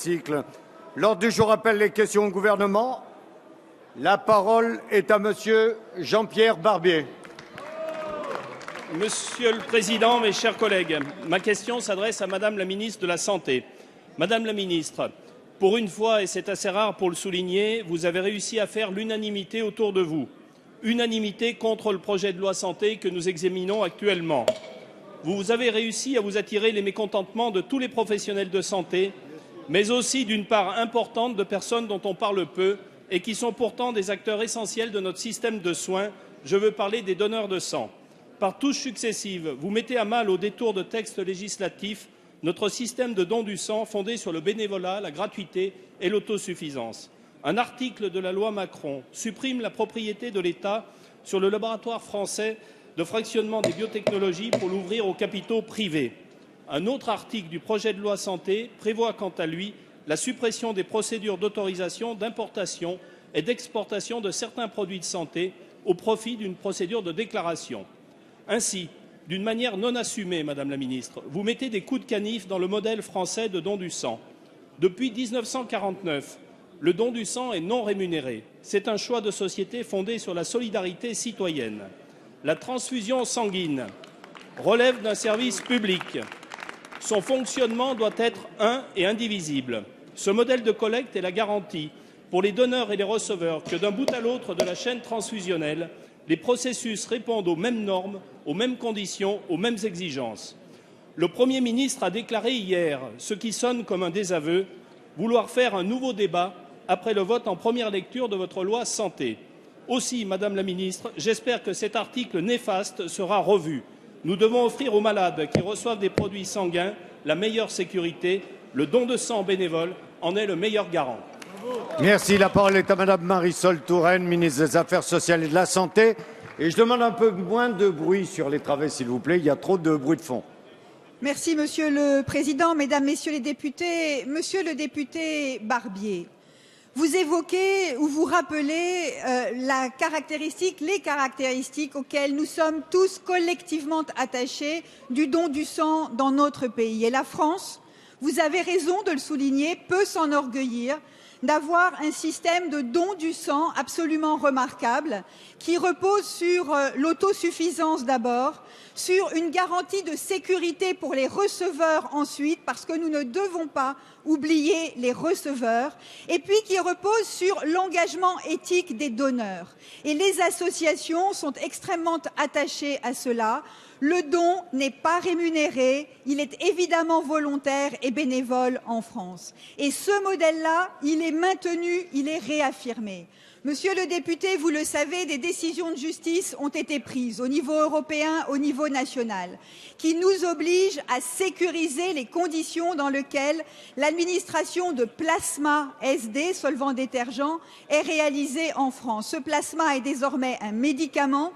Cycle. L'ordre du jour appelle les questions au gouvernement. La parole est à monsieur Jean-Pierre Barbier. Monsieur le Président, mes chers collègues, ma question s'adresse à Madame la ministre de la Santé. Madame la ministre, pour une fois, et c'est assez rare pour le souligner, vous avez réussi à faire l'unanimité autour de vous. Unanimité contre le projet de loi santé que nous examinons actuellement. Vous avez réussi à vous attirer les mécontentements de tous les professionnels de santé, mais aussi d'une part importante de personnes dont on parle peu et qui sont pourtant des acteurs essentiels de notre système de soins. Je veux parler des donneurs de sang. Par touches successives, vous mettez à mal, au détour de textes législatifs, notre système de don du sang fondé sur le bénévolat, la gratuité et l'autosuffisance. Un article de la loi Macron supprime la propriété de l'État sur le laboratoire français de fractionnement des biotechnologies pour l'ouvrir aux capitaux privés. Un autre article du projet de loi santé prévoit quant à lui la suppression des procédures d'autorisation, d'importation et d'exportation de certains produits de santé au profit d'une procédure de déclaration. Ainsi, d'une manière non assumée, Madame la Ministre, vous mettez des coups de canif dans le modèle français de don du sang. Depuis 1949, le don du sang est non rémunéré. C'est un choix de société fondé sur la solidarité citoyenne. La transfusion sanguine relève d'un service public. Son fonctionnement doit être un et indivisible. Ce modèle de collecte est la garantie pour les donneurs et les receveurs que d'un bout à l'autre de la chaîne transfusionnelle, les processus répondent aux mêmes normes, aux mêmes conditions, aux mêmes exigences. Le Premier ministre a déclaré hier, ce qui sonne comme un désaveu, vouloir faire un nouveau débat après le vote en première lecture de votre loi santé. Aussi, Madame la Ministre, j'espère que cet article néfaste sera revu. Nous devons offrir aux malades qui reçoivent des produits sanguins la meilleure sécurité. Le don de sang bénévole en est le meilleur garant. Merci. La parole est à Madame Marisol Touraine, ministre des Affaires sociales et de la Santé. Et je demande un peu moins de bruit sur les travées, s'il vous plaît. Il y a trop de bruit de fond. Merci, Monsieur le Président, Mesdames, Messieurs les députés. Monsieur le député Barbier, vous évoquez ou vous rappelez les caractéristiques auxquelles nous sommes tous collectivement attachés du don du sang dans notre pays. Et la France, vous avez raison de le souligner, peut s'enorgueillir d'avoir un système de don du sang absolument remarquable qui repose sur l'autosuffisance d'abord, sur une garantie de sécurité pour les receveurs ensuite, parce que nous ne devons pas oublier les receveurs, et puis qui repose sur l'engagement éthique des donneurs. Et les associations sont extrêmement attachées à cela. Le don n'est pas rémunéré, il est évidemment volontaire et bénévole en France. Et ce modèle-là, il est maintenu, il est réaffirmé. Monsieur le député, vous le savez, des décisions de justice ont été prises au niveau européen, au niveau national, qui nous obligent à sécuriser les conditions dans lesquelles l'administration de plasma SD, solvant détergent, est réalisée en France. Ce plasma est désormais un médicament.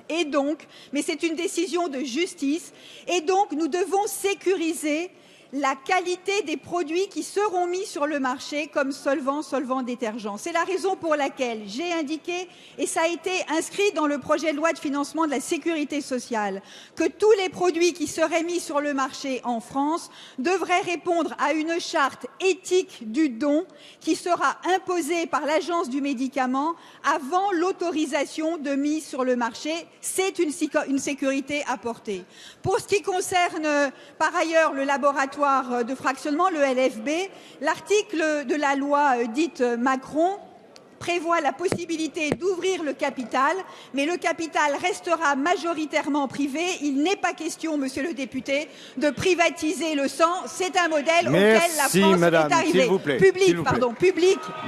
Et donc, mais c'est une décision de justice, et donc nous devons sécuriser la qualité des produits qui seront mis sur le marché comme solvant détergent. C'est la raison pour laquelle j'ai indiqué, et ça a été inscrit dans le projet de loi de financement de la sécurité sociale, que tous les produits qui seraient mis sur le marché en France devraient répondre à une charte éthique du don qui sera imposée par l'Agence du médicament avant l'autorisation de mise sur le marché. C'est une sécurité apportée. Pour ce qui concerne par ailleurs le laboratoire de fractionnement, le LFB, l'article de la loi dite Macron prévoit la possibilité d'ouvrir le capital, mais le capital restera majoritairement privé. Il n'est pas question, monsieur le député, de privatiser le sang. C'est un modèle auquel la France est arrivée. S'il vous plaît. Public.